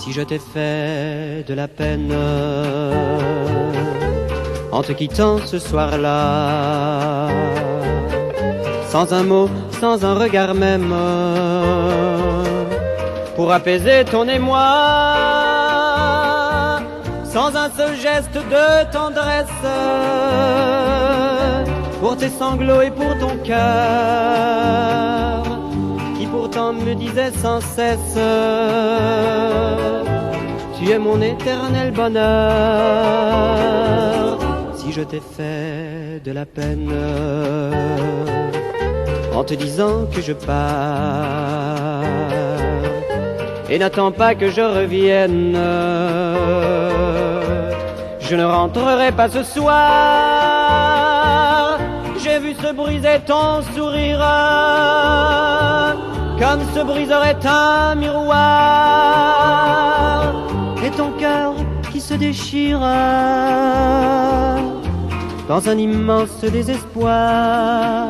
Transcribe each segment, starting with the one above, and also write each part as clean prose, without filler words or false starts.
Si je t'ai fait de la peine en te quittant ce soir-là, sans un mot, sans un regard même, pour apaiser ton émoi, sans un seul geste de tendresse, pour tes sanglots et pour ton cœur, qui pourtant me disait sans cesse, tu es mon éternel bonheur. Si je t'ai fait de la peine en te disant que je pars et n'attends pas que je revienne, je ne rentrerai pas ce soir. J'ai vu se briser ton sourire comme se briserait un miroir, et ton cœur qui se déchire dans un immense désespoir.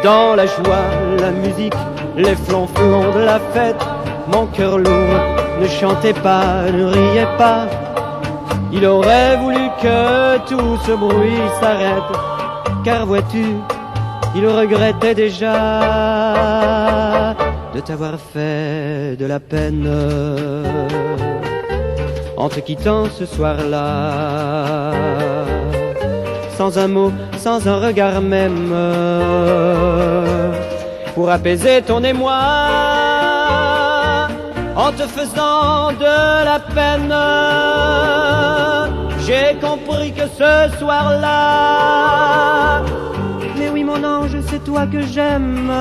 Dans la joie, la musique, les flonflons de la fête, mon cœur lourd ne chantait pas, ne riait pas. Il aurait voulu que tout ce bruit s'arrête, car vois-tu, il regrettait déjà de t'avoir fait de la peine en te quittant ce soir-là, sans un mot, sans un regard même, pour apaiser ton émoi, en te faisant de la peine. J'ai compris que ce soir-là, mais oui mon ange, c'est toi que j'aime.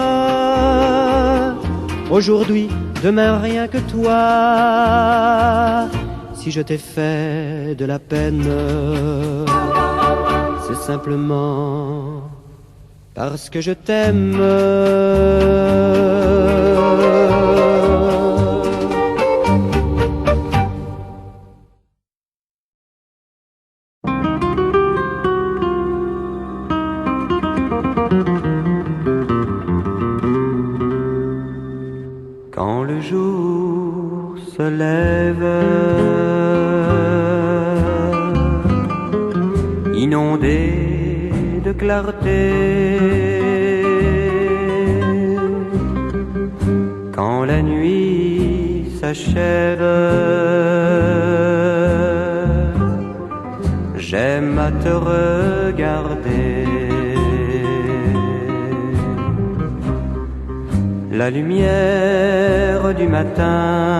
Aujourd'hui, demain, rien que toi. Si je t'ai fait de la peine, c'est simplement parce que je t'aime. Quand le jour se lève, inondé de clarté, quand la nuit s'achève, j'aime à te regarder. La lumière du matin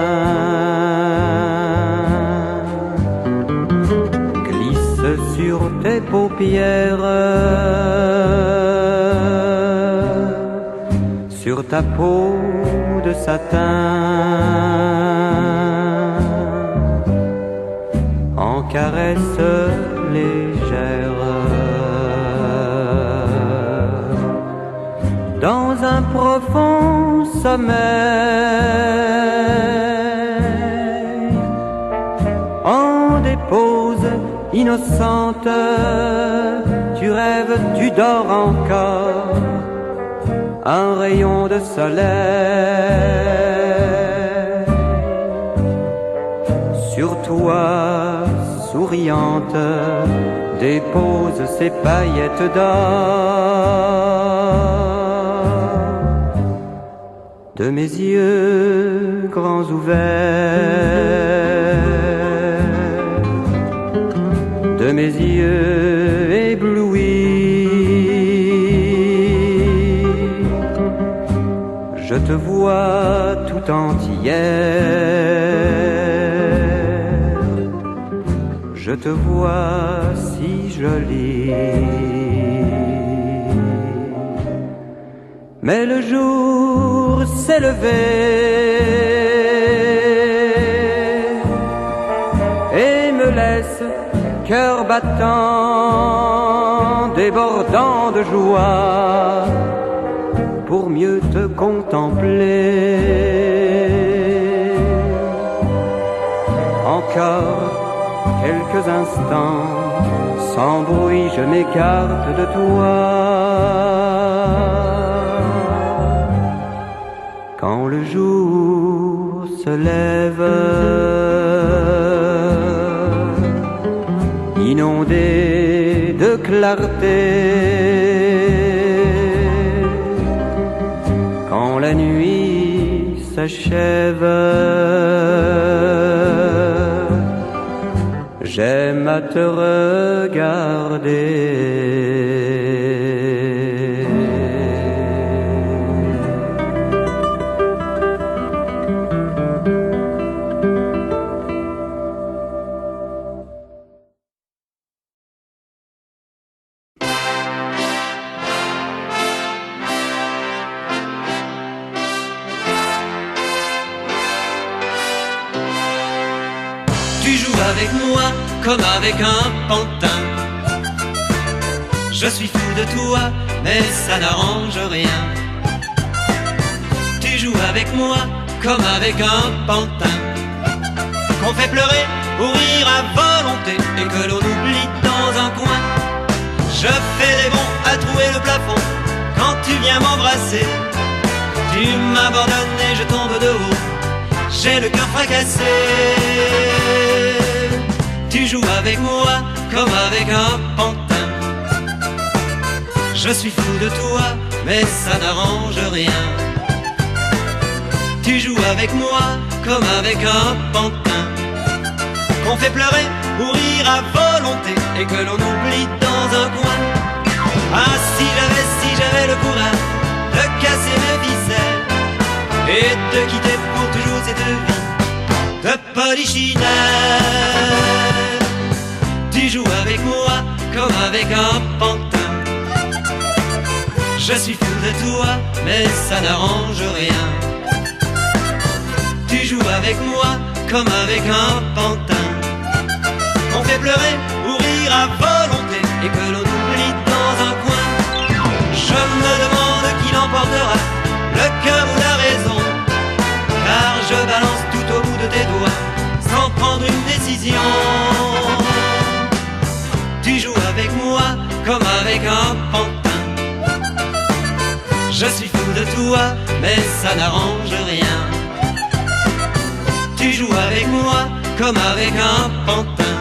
glisse sur tes paupières, sur ta peau de satin, en caresse légère. Dans un profond sommeil, en des pauses innocentes, tu rêves, tu dors encore, un rayon de soleil sur toi souriante dépose ses paillettes d'or. De mes yeux grands ouverts, de mes yeux éblouis, je te vois tout entière, je te vois si jolie. Mais le jour s'est levé et me laisse cœur battant, débordant de joie, pour mieux te contempler. Encore quelques instants, sans bruit je m'écarte de toi. Quand le jour se lève, inondé de clarté. Quand la nuit s'achève, j'aime à te regarder. Tu joues avec moi comme avec un pantin. Je suis fou de toi, mais ça n'arrange rien. Tu joues avec moi comme avec un pantin, qu'on fait pleurer ou rire à volonté et que l'on oublie dans un coin. Je fais des bonds à trouver le plafond quand tu viens m'embrasser. Tu m'abandonnes et je tombe de haut, j'ai le cœur fracassé. Tu joues avec moi comme avec un pantin. Je suis fou de toi, mais ça n'arrange rien. Tu joues avec moi comme avec un pantin, qu'on fait pleurer ou rire à volonté et que l'on oublie dans un coin. Ah, si j'avais le courage de casser mes ficelles et de quitter pour toujours cette vie de polichinelle. Tu joues avec moi comme avec un pantin. Je suis fou de toi, mais ça n'arrange rien. Tu joues avec moi comme avec un pantin, on fait pleurer ou rire à volonté et que l'on oublie dans un coin. Je me demande qui l'emportera, le cœur ou la raison, car je balance tout au bout de tes doigts sans prendre une décision. Tu joues avec moi comme avec un pantin. Je suis fou de toi, mais ça n'arrange rien. Tu joues avec moi comme avec un pantin,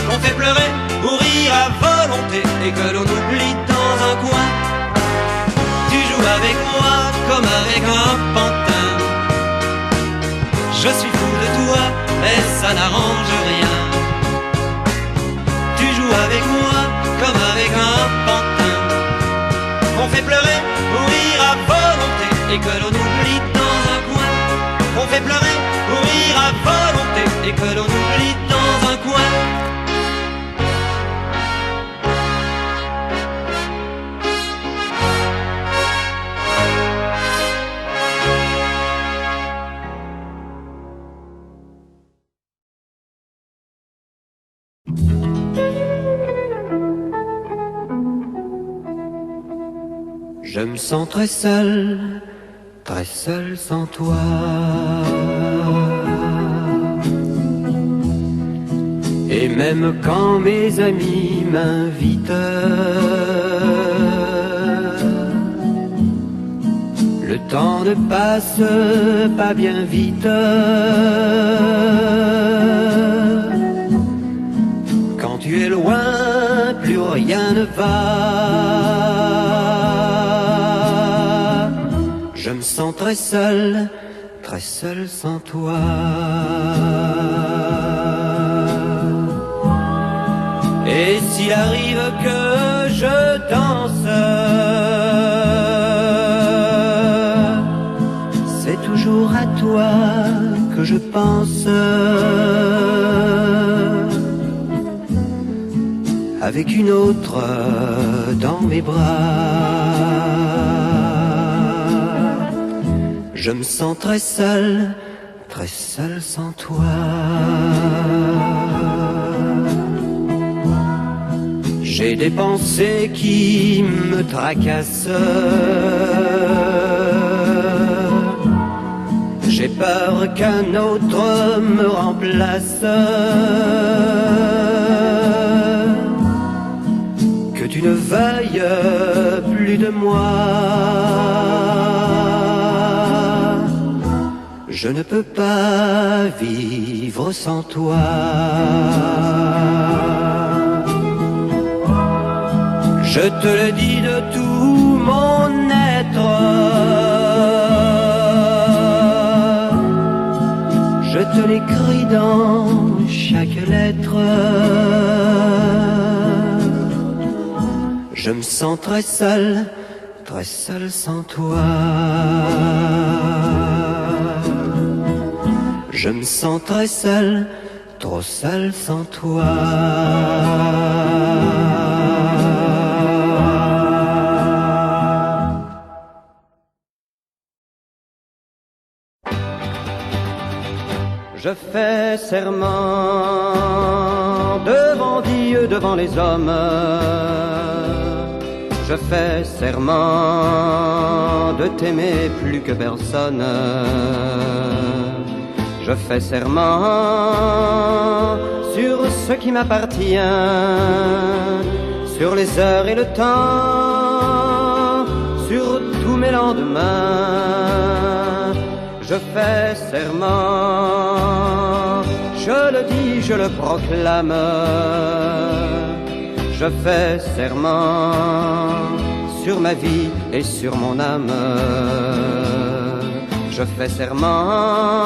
qu'on fait pleurer ou rire à volonté et que l'on oublie dans un coin. Tu joues avec moi comme avec un pantin. Je suis fou de toi, mais ça n'arrange rien. Tu joues avec moi comme avec un pantin, on fait pleurer ou rire à volonté et que l'on oublie dans un coin. On fait pleurer ou rire à volonté et que l'on oublie dans un coin. Je me sens très seul sans toi. Et même quand mes amis m'invitent, le temps ne passe pas bien vite. Quand tu es loin, plus rien ne va. Je me sens très seul sans toi. Et s'il arrive que je danse, c'est toujours à toi que je pense. Avec une autre dans mes bras, je me sens très seul sans toi. J'ai des pensées qui me tracassent. J'ai peur qu'un autre me remplace. Que tu ne veuilles plus de moi. Je ne peux pas vivre sans toi. Je te le dis de tout mon être. Je te l'écris dans chaque lettre. Je me sens très seul sans toi. Je me sens très seul, trop seul sans toi. Je fais serment devant Dieu, devant les hommes. Je fais serment de t'aimer plus que personne. Je fais serment sur ce qui m'appartient, sur les heures et le temps, sur tous mes lendemains. Je fais serment, je le dis, je le proclame. Je fais serment sur ma vie et sur mon âme. Je fais serment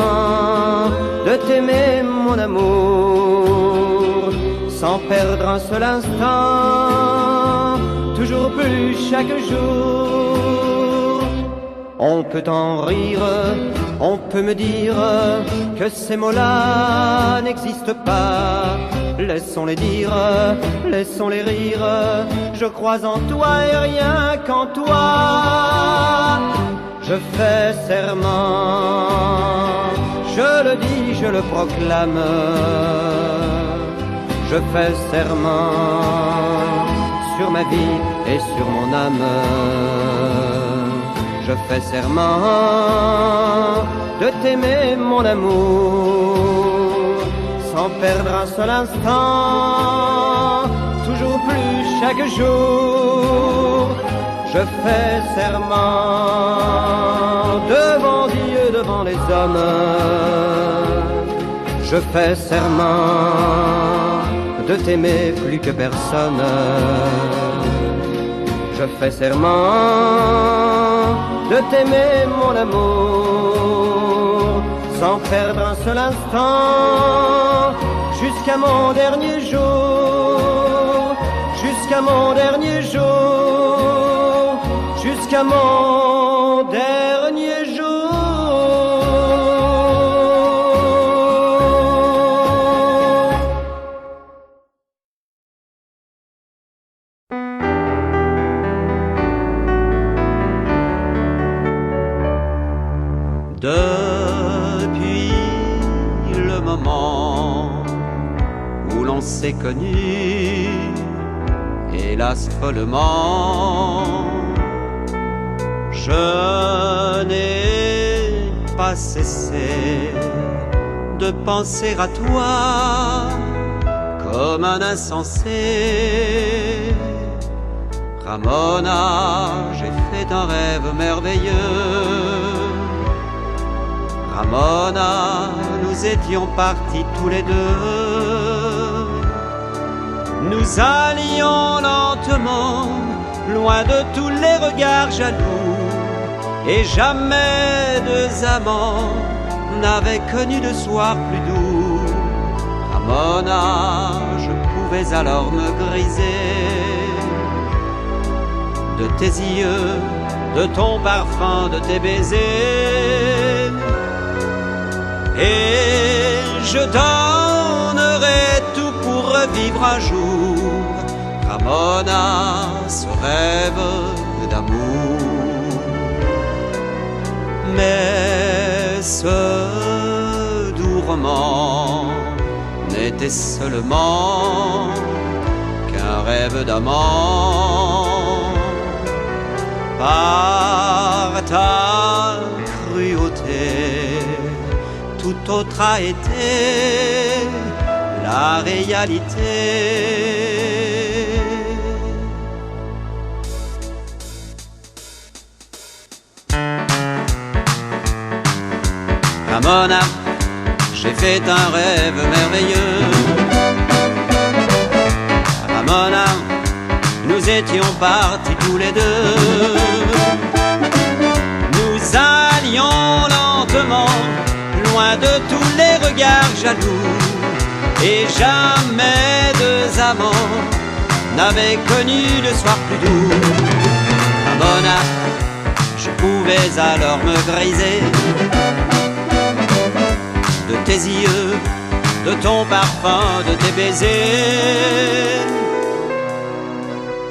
de t'aimer, mon amour, sans perdre un seul instant, toujours plus chaque jour. On peut en rire, on peut me dire que ces mots-là n'existent pas. Laissons-les dire, laissons-les rire. Je crois en toi et rien qu'en toi. Je fais serment, je le dis, je le proclame. Je fais serment sur ma vie et sur mon âme. Je fais serment de t'aimer, mon amour, sans perdre un seul instant, toujours plus chaque jour. Je fais serment devant Dieu, devant les hommes. Je fais serment de t'aimer plus que personne. Je fais serment de t'aimer, mon amour, sans perdre un seul instant, jusqu'à mon dernier jour, jusqu'à mon dernier jour, jusqu'à mon dernier jour. Depuis le moment où l'on s'est connu, hélas follement, je n'ai pas cessé de penser à toi comme un insensé. Ramona, j'ai fait un rêve merveilleux. Ramona, nous étions partis tous les deux. Nous allions lentement, loin de tous les regards jaloux, et jamais deux amants n'avaient connu de soir plus doux. Ramona, je pouvais alors me griser de tes yeux, de ton parfum, de tes baisers. Et je donnerai tout pour revivre un jour, Ramona, ce rêve d'amour. Mais ce doux roman n'était seulement qu'un rêve d'amant. Par ta cruauté, tout autre a été la réalité. Ramona, j'ai fait un rêve merveilleux. Ramona, nous étions partis tous les deux. Nous allions lentement, loin de tous les regards jaloux. Et jamais deux amants n'avaient connu de soir plus doux. Ramona, je pouvais alors me griser de tes yeux, de ton parfum, de tes baisers.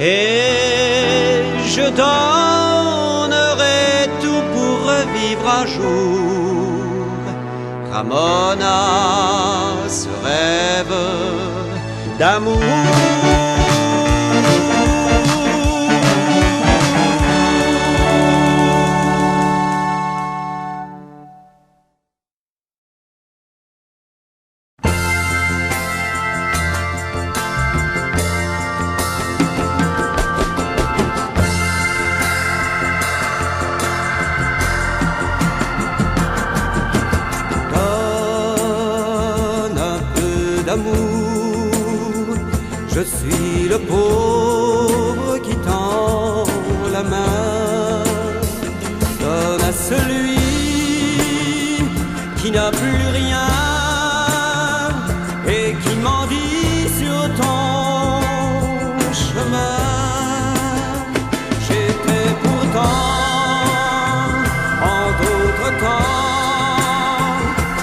Et je donnerai tout pour revivre un jour, Ramona, ce rêve d'amour. Je suis le pauvre qui tend la main. Donne à celui qui n'a plus rien et qui mendie sur ton chemin. J'étais pourtant en d'autres temps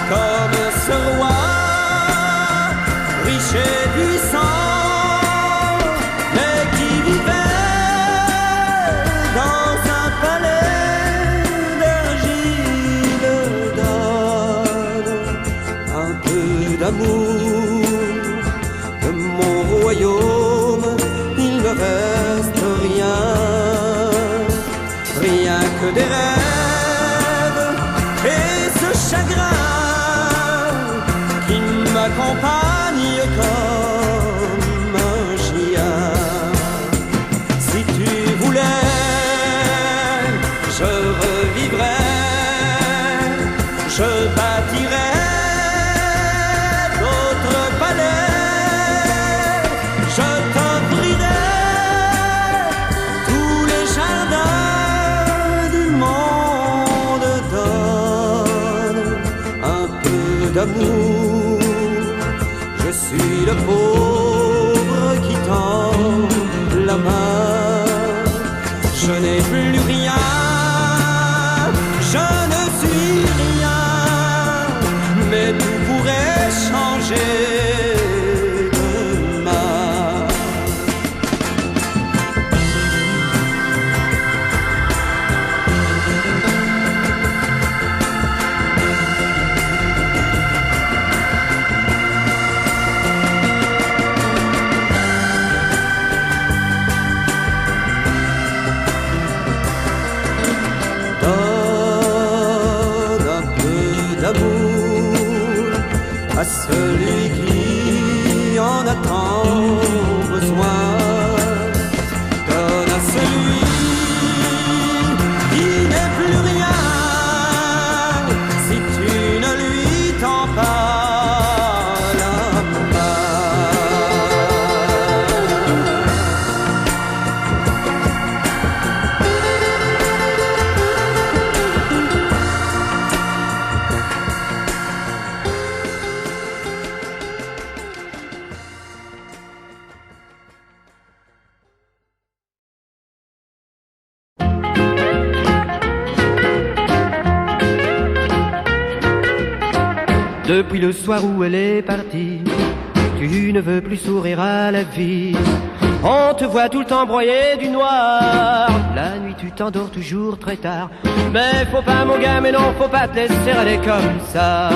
comme ce roi riche et puissant, mais qui vivait dans un palais d'argile. Donne un peu d'amour de mon royaume, il ne reste rien, rien que des rêves et ce chagrin qui m'accompagne comme un chien. Si tu voulais, je revivrais, je bâtirais d'autres palais, je t'offrirais tous les jardins du monde. Donne un peu d'amour. Je suis le pauvre qui tend la main. Je n'ai plus rien, je ne suis rien, mais tout pourrait changer demain. À celui qui en a tant besoin. Donne à celui qui n'est plus rien si tu ne lui tends pas la Depuis le soir où elle est partie, tu ne veux plus sourire à la vie. On te voit tout le temps broyer du noir. La nuit tu t'endors toujours très tard. Mais faut pas mon gars, mais non, faut pas te laisser aller comme ça.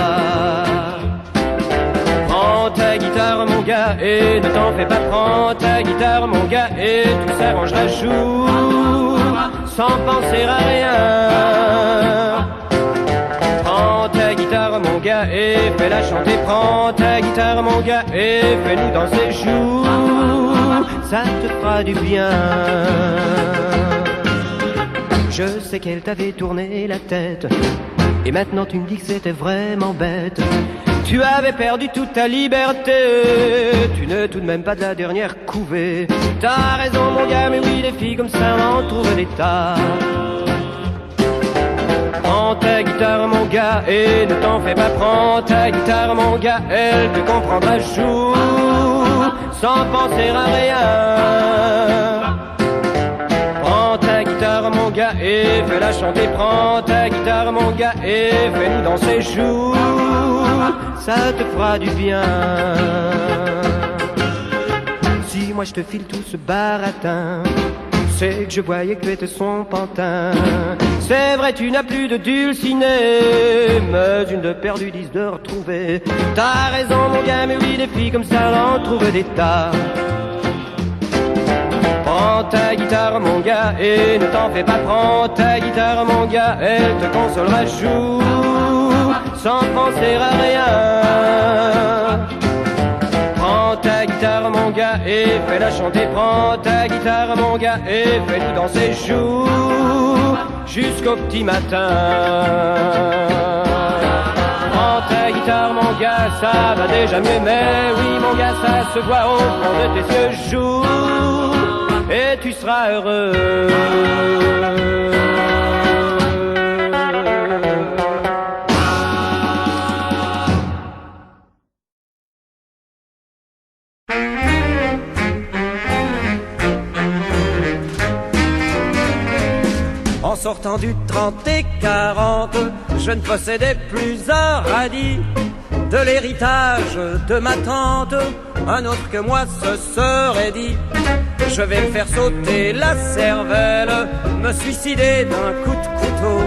Prends ta guitare mon gars et ne t'en fais pas. Prends ta guitare mon gars et tout s'arrangera jour sans penser à rien. Prends ta guitare mon gars et fais-la chanter. Prends ta guitare mon gars et fais-nous danser jour, ça te fera du bien. Je sais qu'elle t'avait tourné la tête Et maintenant tu me dis que c'était vraiment bête. Tu avais perdu toute ta liberté. Tu n'es tout de même pas de la dernière couvée. T'as raison mon gars, mais oui, les filles comme ça en trouvent des tas. Prends ta guitare mon gars et ne t'en fais pas. Prends ta guitare mon gars, elle te comprendra. Joue sans penser à rien. Prends ta guitare mon gars et fais-la chanter. Prends ta guitare mon gars et fais-nous danser. Joue, ça te fera du bien. Si moi je te file tout ce baratin, c'est que je voyais que tu étais son pantin. C'est vrai tu n'as plus de dulcinée, mais une de perdue, 10 de retrouvée. T'as raison mon gars, mais oui, des filles comme ça l'en trouvent des tas. Prends ta guitare mon gars et ne t'en fais pas. Prends ta guitare mon gars, elle te consolera. Joue sans penser à rien. Prends ta guitare mon gars et fais-la chanter. Prends ta guitare mon gars et fais-nous danser. Joue jusqu'au petit matin. Prends ta guitare mon gars, ça va déjà mieux. Mais oui mon gars, ça se voit au fond de tes yeux. Joue et tu seras heureux. En sortant du 30 et 40, je ne possédais plus un radis. De l'héritage de ma tante, un autre que moi se serait dit: je vais me faire sauter la cervelle, me suicider d'un coup de couteau,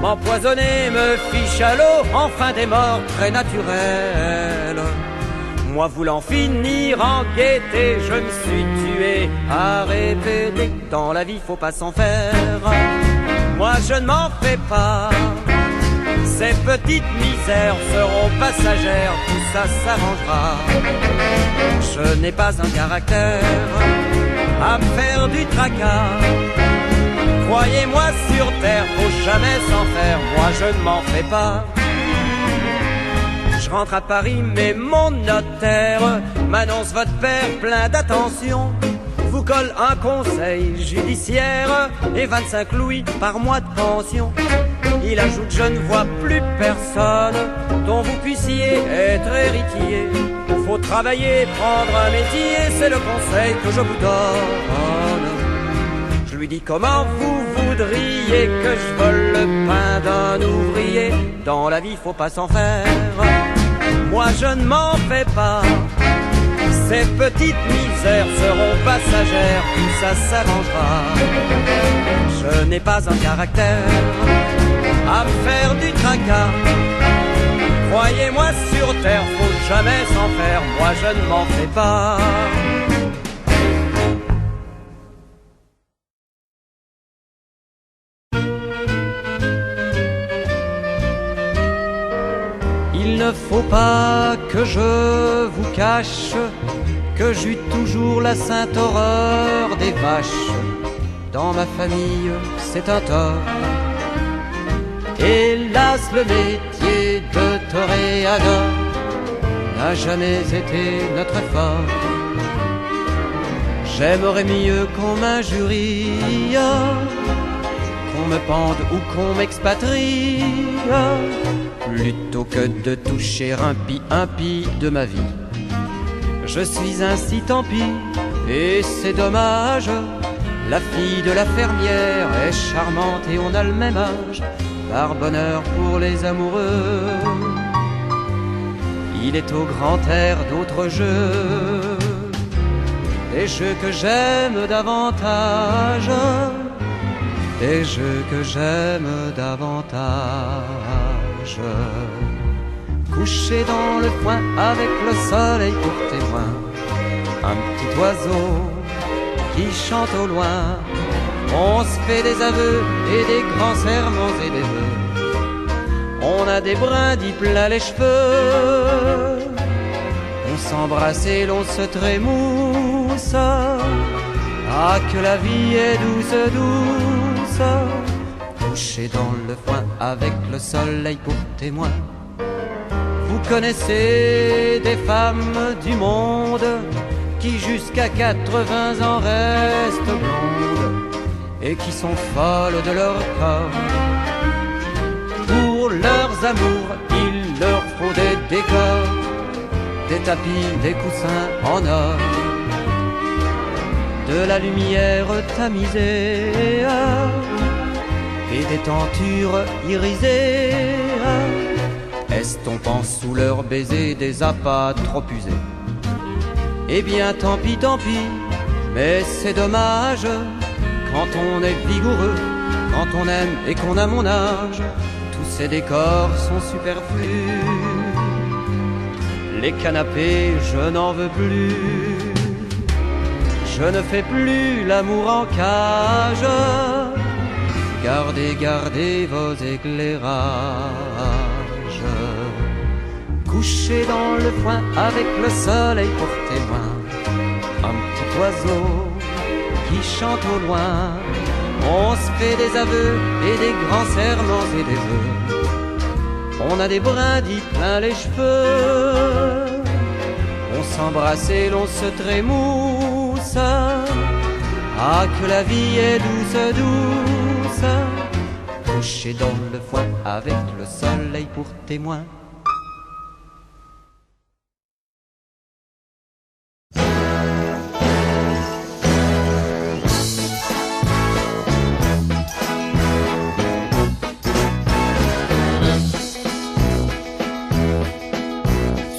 m'empoisonner, me fiche à l'eau, enfin des morts très naturelles. Moi voulant finir en gaieté, je me suis tué à répéter: dans la vie faut pas s'en faire. Moi je ne m'en fais pas, ces petites misères seront passagères, tout ça s'arrangera. Je n'ai pas un caractère à me faire du tracas. Croyez-moi, sur terre, faut jamais s'en faire, moi je ne m'en fais pas. Je rentre à Paris, mais mon notaire m'annonce: votre père plein d'attention vous colle un conseil judiciaire et 25 louis par mois de pension. Il ajoute: je ne vois plus personne dont vous puissiez être héritier. Faut travailler, prendre un métier, c'est le conseil que je vous donne. Je lui dis: comment vous voudriez que je vole le pain d'un ouvrier? Dans la vie faut pas s'en faire, moi je ne m'en fais pas. Ces petites misères seront passagères, tout ça s'arrangera. Je n'ai pas un caractère à me faire du tracas. Croyez-moi, sur terre, faut jamais s'en faire, moi je ne m'en fais pas. Il ne faut pas que je vous cache que j'eus toujours la sainte horreur des vaches. Dans ma famille, c'est un tort. Hélas, le métier de toréador n'a jamais été notre effort. J'aimerais mieux qu'on m'injurie, qu'on me pende ou qu'on m'expatrie, plutôt que de toucher un pis de ma vie. Je suis ainsi, tant pis, et c'est dommage. La fille de la fermière est charmante et on a le même âge. Par bonheur pour les amoureux, il est au grand air d'autres jeux, des jeux que j'aime davantage, des jeux que j'aime davantage. Couché dans le coin avec le soleil pour témoin, un petit oiseau qui chante au loin. On se fait des aveux et des grands serments et des vœux. On a des brindilles plein les cheveux. On s'embrasse et l'on se trémousse. Ah, que la vie est douce, douce. couché dans le foin avec le soleil pour témoin. Vous connaissez des femmes du monde qui jusqu'à 80 ans restent blondes et qui sont folles de leur corps. Pour leurs amours, il leur faut des décors, des tapis, des coussins en or, de la lumière tamisée et des tentures irisées, estompant sous leurs baisers des appâts trop usés. Eh bien tant pis, mais c'est dommage, quand on est vigoureux, quand on aime et qu'on a mon âge, tous ces décors sont superflus. Les canapés, je n'en veux plus. Je ne fais plus l'amour en cage. Gardez, gardez vos éclairages. Couché dans le foin avec le soleil pour témoin, un petit oiseau qui chante au loin. On se fait des aveux et des grands serments et des vœux. On a des brindilles plein les cheveux. On s'embrasse et l'on se trémousse. Ah, que la vie est douce, douce. Couché dans le foin avec le soleil pour témoin.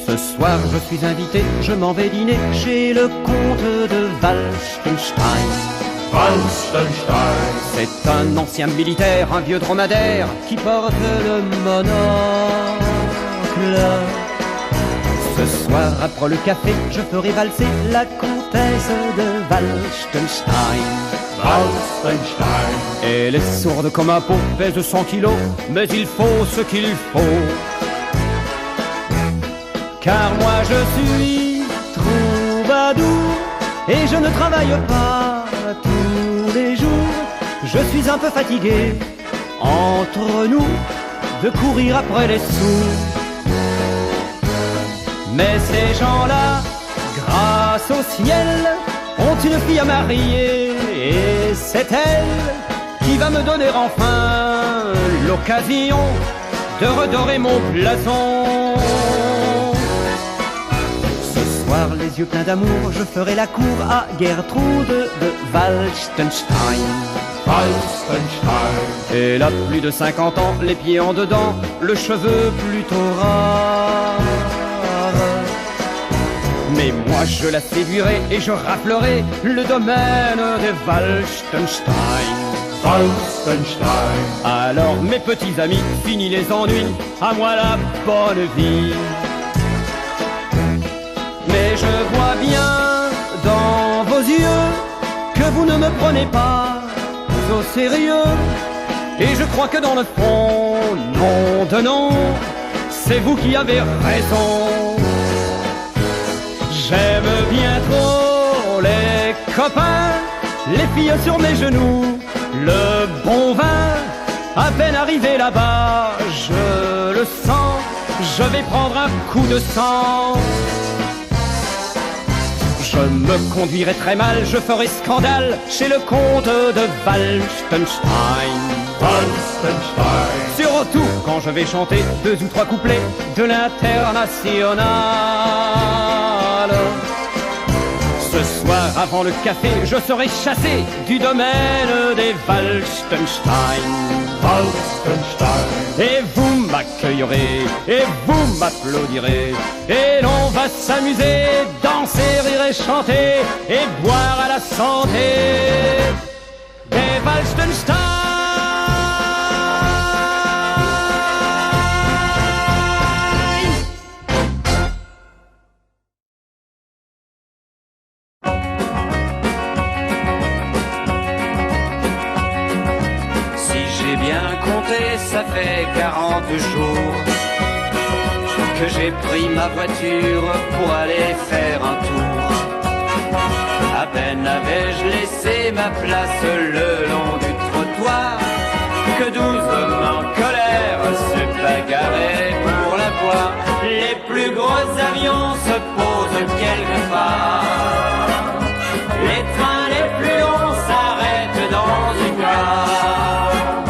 Ce soir je suis invité, je m'en vais dîner chez le comte de Walstenstein. Walstenstein. C'est un ancien militaire, un vieux dromadaire qui porte le monocle. Ce soir après le café, je ferai valser la comtesse de Walstenstein. Walstenstein. Elle est sourde comme un pot, pèse 100 kilos, mais il faut ce qu'il faut. Car moi je suis troubadour et je ne travaille pas tous les jours. Je suis un peu fatigué, entre nous, de courir après les sous. Mais ces gens-là, grâce au ciel, ont une fille à marier. Et c'est elle qui va me donner enfin l'occasion de redorer mon blason. Les yeux pleins d'amour, je ferai la cour à Gertrude de Walstenstein. Walstenstein. Elle a plus de 50 ans, les pieds en dedans, le cheveu plutôt rare. Mais moi je la séduirai et je raflerai le domaine de Walstenstein. Walstenstein. Alors mes petits amis, finis les ennuis, à moi la bonne vie. Mais je vois bien dans vos yeux que vous ne me prenez pas au sérieux. Et je crois que dans le fond, nom de nom, c'est vous qui avez raison. J'aime bien trop les copains, les filles sur mes genoux, le bon vin. À peine arrivé là-bas, je le sens, je vais prendre un coup de sang. Je me conduirai très mal, je ferai scandale chez le comte de Walstenstein. Walstenstein. Surtout quand je vais chanter 2 ou 3 couplets de l'Internationale. Ce soir avant le café, je serai chassé du domaine des Walstenstein. Walstenstein. Et vous m'accueillerez, et vous m'applaudirez, et l'on va s'amuser, danser, rire et chanter, et boire à la santé des Walstenstein. Ça fait 40 jours que j'ai pris ma voiture pour aller faire un tour. À peine avais-je laissé ma place le long du trottoir que 12 hommes en colère se bagarraient pour la voir. Les plus gros avions se posent quelque part. Les trains les plus longs s'arrêtent dans une gare.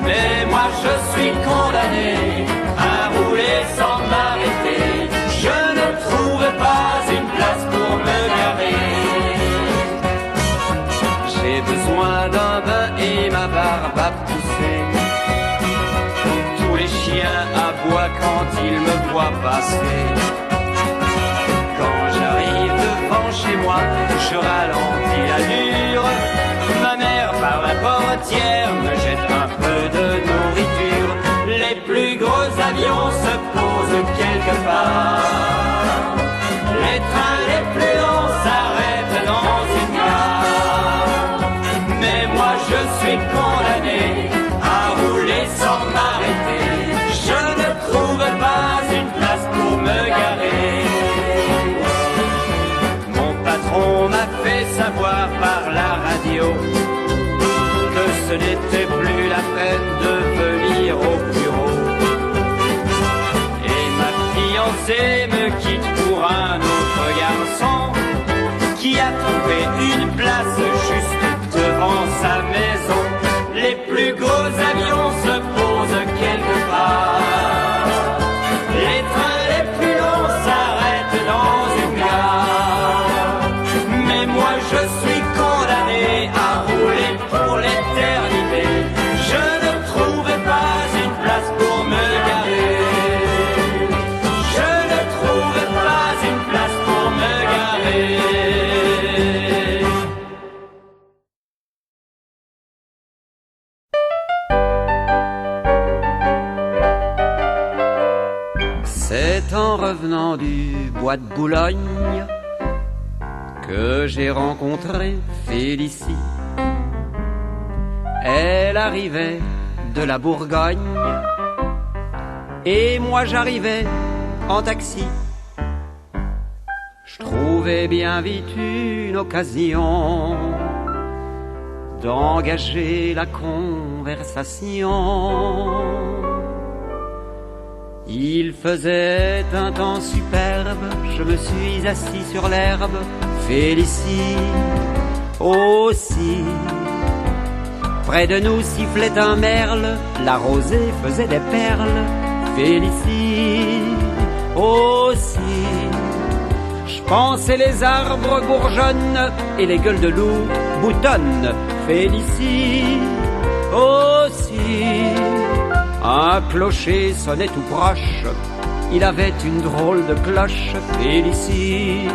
Mais moi je suis condamné à rouler sans m'arrêter. Je ne trouve pas une place pour me garer. J'ai besoin d'un bain et ma barbe a poussé. Tous les chiens aboient quand ils me voient passer. Quand j'arrive devant chez moi, je ralentis l'allure. Ma mère par la portière me jette un peu de nourriture. Les plus gros avions se posent quelque part. Les trains les plus longs s'arrêtent dans une gare. Mais moi je suis condamné à rouler sans m'arrêter. Je ne trouve pas une place pour me garer. Mon patron m'a fait savoir par la radio que ce n'était plus la peine de venir au bureau. Et ma fiancée me quitte pour un autre garçon qui a trouvé une place juste devant sa maison. Les plus gros avions se posent quelque part. Les trains les plus longs s'arrêtent dans une gare. Mais moi je suis condamné à rouler pour l'éternité. Je ne trouve pas une place pour me garer. Je ne trouve pas une place pour me garer. C'est en revenant du bois de Boulogne que j'ai rencontré Félicie. Elle arrivait de la Bourgogne et moi j'arrivais en taxi. Je trouvais bien vite une occasion d'engager la conversation. Il faisait un temps superbe, je me suis assis sur l'herbe. Félicie aussi. Près de nous sifflait un merle, la rosée faisait des perles. Félicie aussi. Je pensais les arbres bourgeonnent et les gueules de loup boutonnent. Félicie aussi. Un clocher sonnait tout proche, il avait une drôle de cloche. Félicie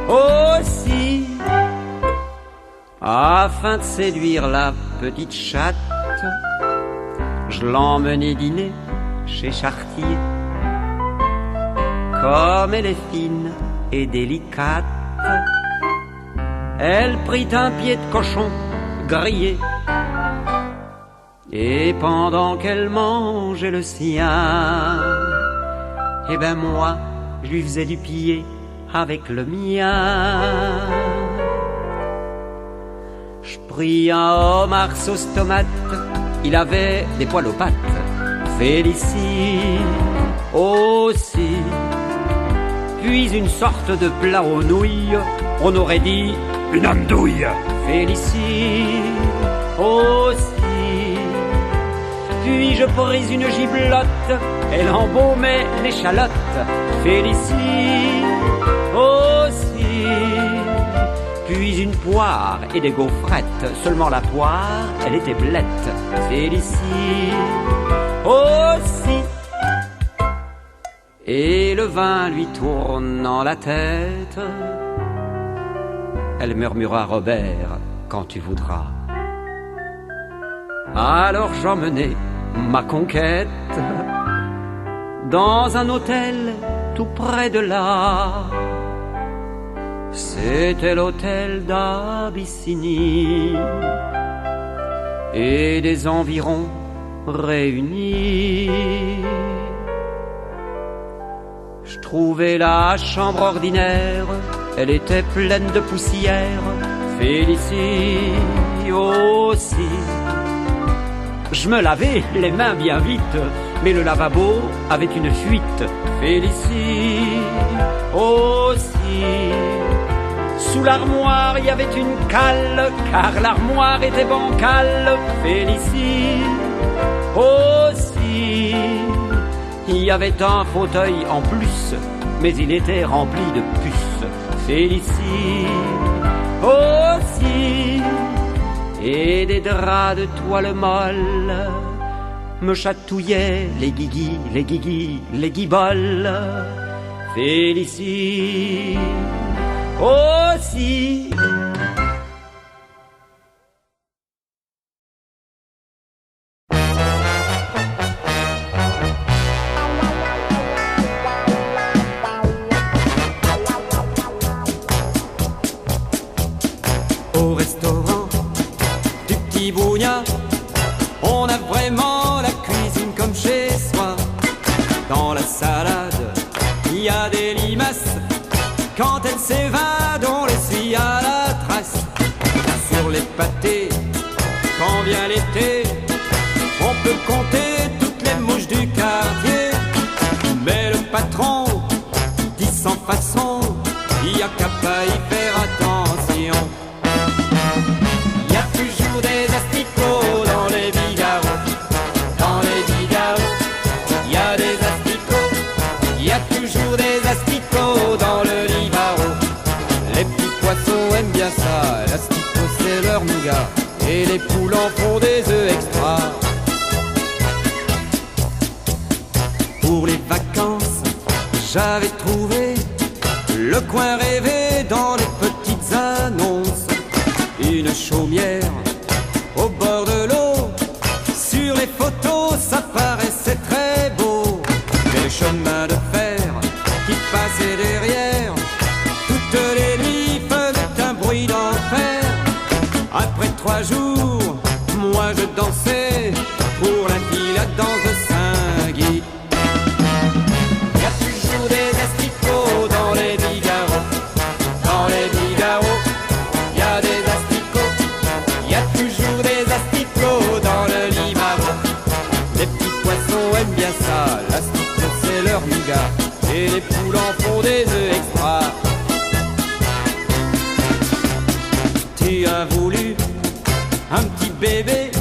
aussi. Afin de séduire la petite chatte, je l'emmenai dîner chez Chartier. Comme elle est fine et délicate, elle prit un pied de cochon grillé. Et pendant qu'elle mangeait le sien, eh ben moi, je lui faisais du pied avec le mien. Je pris un homard sauce tomate, il avait des poils aux pattes. Félicie aussi. Puis une sorte de plat aux nouilles, on aurait dit une andouille. Félicie aussi. Puis je pris une giblotte, elle embaumait l'échalote. Félicie aussi. Puis une poire et des gaufrettes, seulement la poire, elle était blette. Félicie aussi. Et le vin lui tournant la tête, elle murmura: Robert, quand tu voudras. Alors j'emmenai ma conquête dans un hôtel tout près de là. C'était l'hôtel d'Abyssinie et des environs réunis. Je trouvais la chambre ordinaire, elle était pleine de poussière. Félicie aussi. Je me lavais les mains bien vite, mais le lavabo avait une fuite. Félicie aussi. Sous l'armoire, il y avait une cale, car l'armoire était bancale. Félicie aussi. Il y avait un fauteuil en plus, mais il était rempli de puces. Félicie aussi. Et des draps de toile molle me chatouillaient les guigui, les guigui, les guiboles. Félicie aussi. Au restaurant du petit Bougna, on a vraiment la cuisine comme chez soi. Dans la salade, il y a des limaces. Quand elles s'évadent, on les suit à la trace. Sur les pâtés, quand vient l'été, on peut compter toutes les mouches du quartier. Mais le patron dit sans façon, il y a qu'à pas y faire attention. Il y a toujours des asticots dans les bigarros. Dans les bigarros, il y a des asticots. Il y a toujours des asticots dans le Livaro. Les petits poissons aiment bien ça, l'asticot c'est leur nougat. Et les poules en font des œufs extra. Pour les vacances, j'avais trouvé le coin rêvé dans les petites annonces. Une chaumière au bord de l'eau. Sur les photos, ça paraissait très beau. Des chemins de fer qui passaient derrière. Toutes les nuits faisaient un bruit d'enfer. Après 3 jours, moi je dansais pour la fille la danse de Saint-Guy. Il y a toujours des asticots dans les bigarros. Dans les bigarros, il y a des asticots. Il y a toujours des asticots dans le Livaro. Les petits poissons aiment bien ça, l'asticot c'est leur nougat. Et les poules en font des œufs extra. Tu as voulu un petit bébé,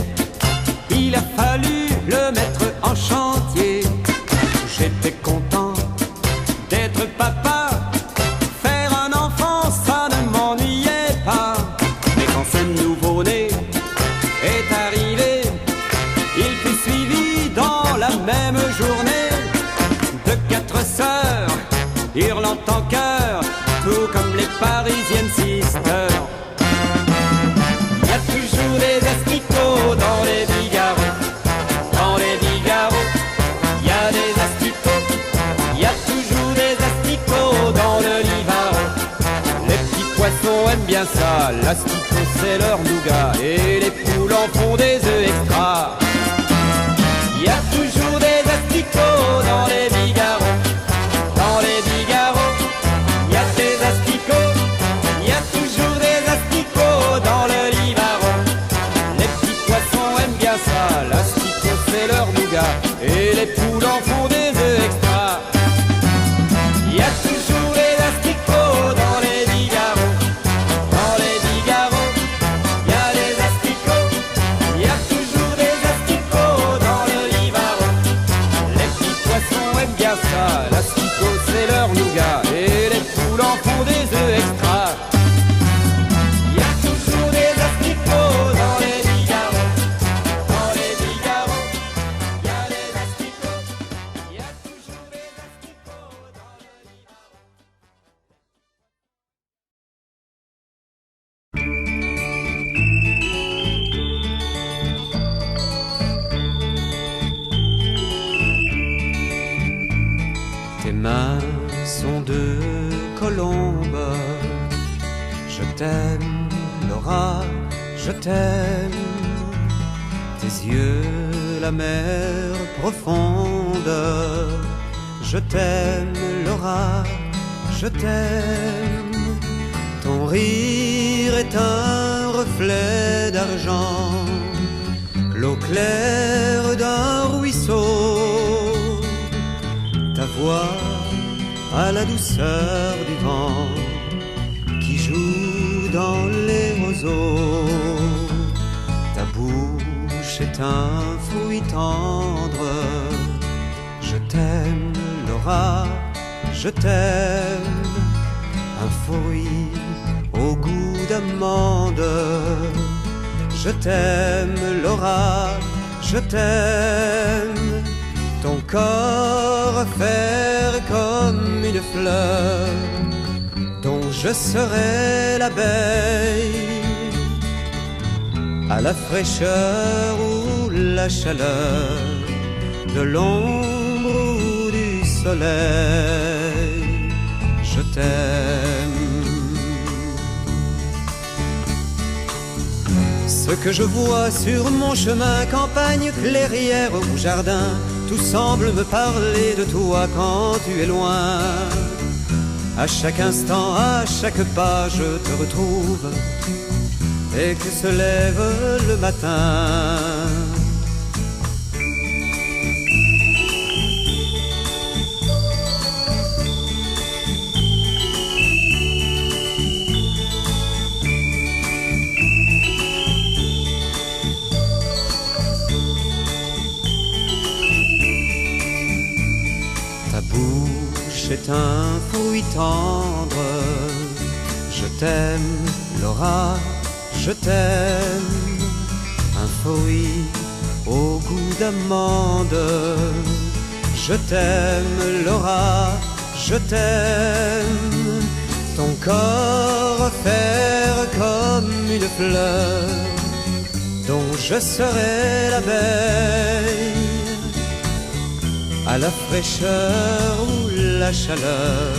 il a fallu le mettre en chantier. J'étais content d'être papa, faire un enfant ça ne m'ennuyait pas. Mais quand ce nouveau-né est arrivé, il fut suivi dans la même journée de 4 sœurs hurlant en chœur, tout comme les parisiennes sisters. Il y a toujours des asticots dans les bigarros. Dans les bigarros, il y a des asticots. Il y a toujours des asticots dans le Livaro. Les petits poissons aiment bien ça, l'asticot c'est leur nougat. Et les poules en font des œufs extra. Il y a toujours des asticots dans les bigarros. Dans les bigarros, il y a des asticots. Il y a toujours des asticots dans le Livaro. Les petits poissons aiment bien ça, l'asticot c'est leur nougat. Et les poules en font des œufs extra. Il y a toujours des asticots dans les bigarros. Dans les bigarros, il y a des asticots. Il y a toujours des asticots dans le Livaro. Les petits poissons aiment bien ça, l'asticot c'est leur nougat. Et les poules en font des œufs extra. Il y a toujours des asticots dans les bigarros. Dans les bigarros, il y a des asticots. Il y a toujours des asticots dans le Livaro. Tes mains sont 2 colombes. Je t'aime, Laura, je t'aime. Tes yeux, la mer profonde. Je t'aime, Laura, je t'aime. Ton rire est un reflet d'argent. l'eau claire d'un ruisseau, ta voix à la douceur du vent qui joue dans les roseaux, ta bouche est un fruit tendre. Je t'aime, Laura, je t'aime, un fruit au goût d'amande. Je t'aime, Laura, je t'aime, ton corps à faire comme une fleur dont je serai l'abeille, à la fraîcheur ou la chaleur de l'ombre ou du soleil. Je t'aime. Ce que je vois sur mon chemin, campagne, clairière ou jardin, tout semble me parler de toi quand tu es loin. À chaque instant, à chaque pas, je te retrouve dès que se lève le matin. C'est un fruit tendre. Je t'aime, Laura, je t'aime, un fruit au goût d'amande. Je t'aime, Laura, je t'aime, ton corps à faire comme une fleur dont je serai l'abeille, à la fraîcheur ou la chaleur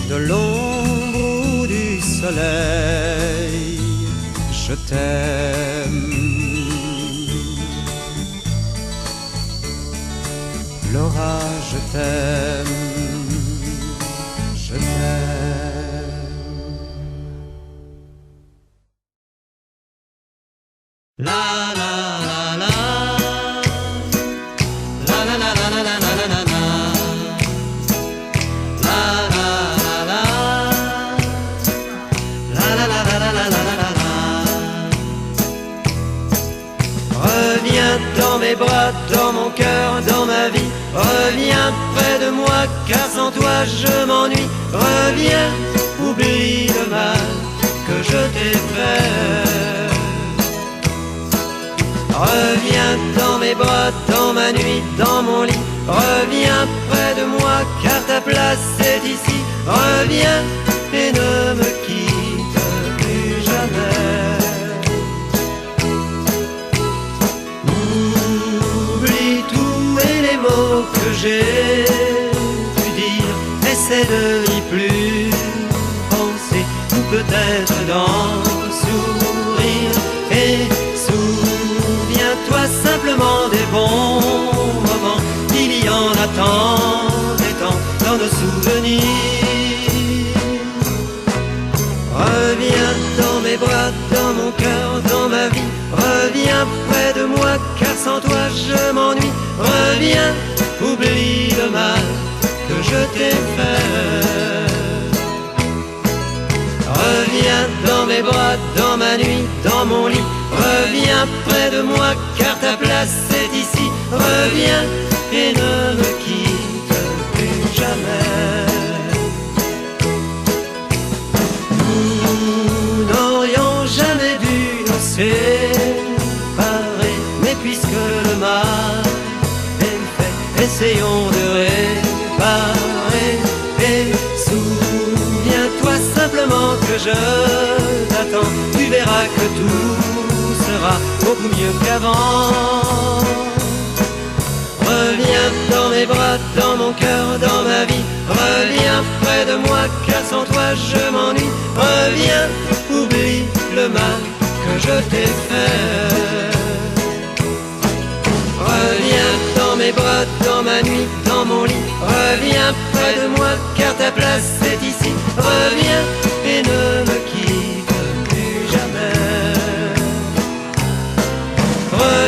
de l'ombre ou du soleil. Je t'aime, Laura, je t'aime, je t'aime. La la la la. La la la la la la la la la. La la la la. La la la la la la la la. Reviens dans mes bras, dans mon cœur, dans ma vie. Reviens près de moi, car sans toi je m'ennuie. Reviens, oublie le mal que je t'ai fait. Reviens dans mes bras, dans ma nuit, dans mon lit. Reviens près de moi, car ta place est ici. Reviens et ne me quitte plus jamais. Oublie tout et les mots que j'ai pu dire. Essaie de n'y plus penser, ou peut-être d'en sourire. Et souviens-toi simplement des bons moments. Il y en a tant et tant dans nos souvenirs. Reviens dans mes bras, dans mon cœur, dans ma vie. Reviens près de moi, car sans toi je m'ennuie. Reviens, oublie le mal que je t'ai fait. Reviens dans mes bras, dans ma nuit, dans mon lit. Reviens près de moi, car ta place est ici. Reviens et ne me quitte plus jamais. Nous n'aurions jamais dû nous séparer, mais puisque le mal est fait, essayons de réparer. Et souviens-toi simplement que je t'attends. Tu verras que tout sera beaucoup mieux qu'avant. Reviens dans mes bras, dans mon cœur, dans ma vie. Reviens près de moi, car sans toi je m'ennuie. Reviens, oublie le mal que je t'ai fait. Reviens dans mes bras, dans ma nuit, dans mon lit. Reviens près de moi, car ta place est ici. Reviens et ne me quitte plus jamais.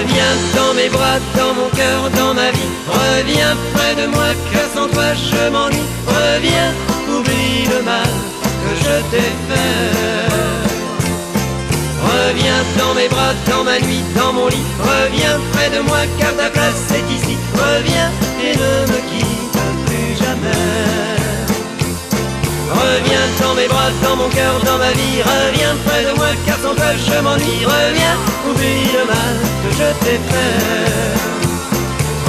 Reviens dans mes bras, dans mon cœur, dans ma vie. Reviens près de moi, car sans toi je m'ennuie. Reviens, oublie le mal que je t'ai fait. Reviens dans mes bras, dans ma nuit, dans mon lit. Reviens près de moi, car ta place est ici. Reviens et ne me quitte plus jamais. Reviens dans mes bras, dans mon cœur, dans ma vie. Reviens près de moi, car sans toi je m'ennuie. Reviens, oublie le mal que je t'ai fait.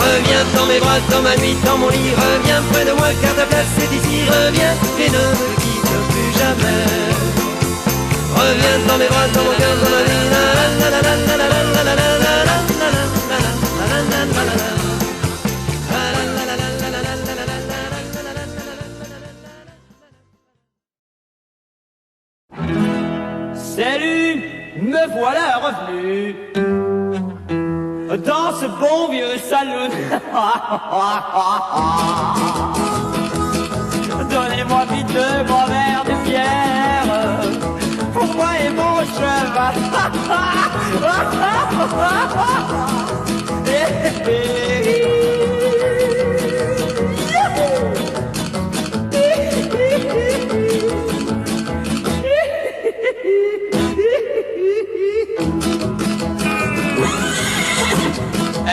Reviens dans mes bras, dans ma nuit, dans mon lit. Reviens près de moi, car ta place est ici. Reviens et ne me quitte plus jamais. Reviens dans mes bras, dans mon cœur, dans ma vie. La la la la la la la la la la la la la la la la. Salut, me voilà revenu dans ce bon vieux saloon. Donnez-moi vite le grand verre de bière pour moi et mon cheval.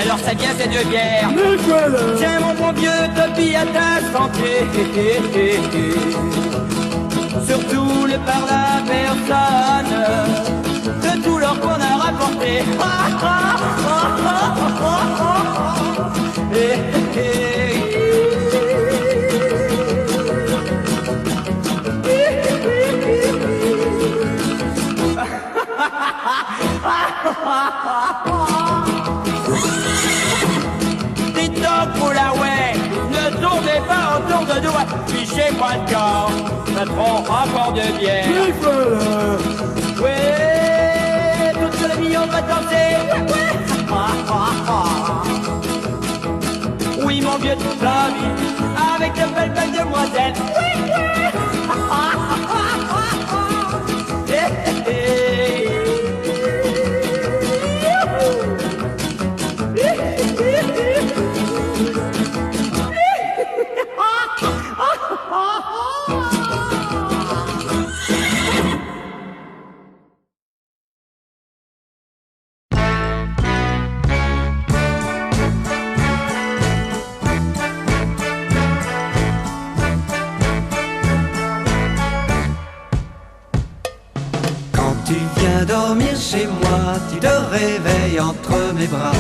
Alors ça vient ces deux bières. Tiens mon bon vieux Toby à ta santé. Surtout le par la personne de tout l'or qu'on a rapporté. Dites donc, Poulaouais, ne tournez pas autour de nous, fichez-moi le corps, ça prend encore de bière. Oui, toute la vie on va danser. Oui, mon vieux Toby, avec de belles demoiselles. Dormir chez moi, tu te réveilles entre mes bras.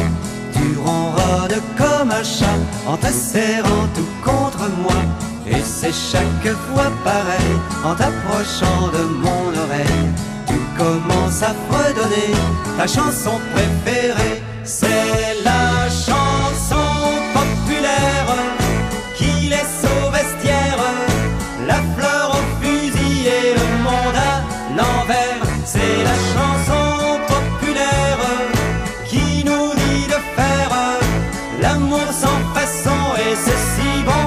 Tu ronronnes comme un chat en te serrant tout contre moi. Et c'est chaque fois pareil en t'approchant de mon oreille. Tu commences à fredonner ta chanson préférée. C'est la chanson populaire qui laisse au vestiaire la fleur au fusil et le monde à l'envers. C'est la chanson populaire qui nous dit de faire l'amour sans façon et c'est si bon.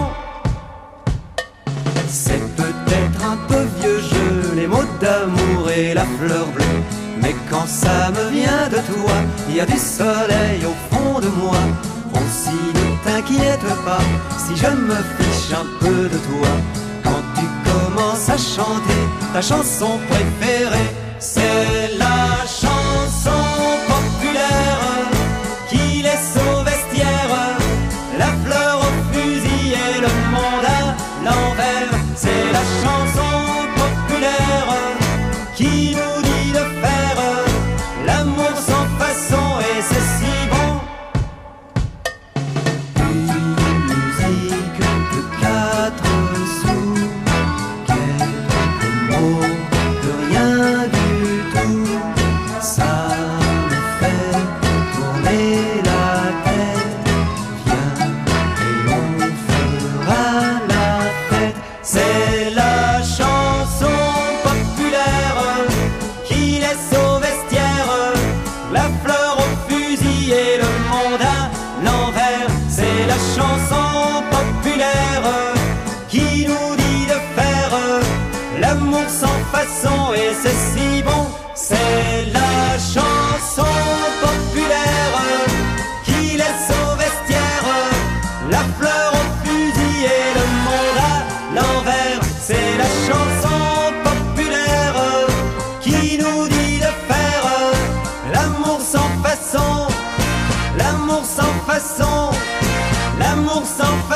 C'est peut-être un peu vieux jeu, les mots d'amour et la fleur bleue. Mais quand ça me vient de toi, il y a du soleil au fond de moi. Aussi ne t'inquiète pas si je me fiche un peu de toi. Quand tu commences à chanter ta chanson préférée, c'est la chanson populaire qui laisse au vestiaire la fleur au fusil et le monde à l'envers. C'est la chanson populaire qui nous dit de faire l'amour sans façon et c'est si bon. Une musique de 4 sous, quelques mots de rien du tout, ça me fait tourner la tête. Viens et on fera la fête. C'est la chanson populaire qui laisse au vestiaire la fleur au fusil et le monde à l'envers. C'est la chanson populaire qui nous dit de faire l'amour sans façon et c'est si bon. C'est la chanson populaire l'amour sans façon, l'amour sans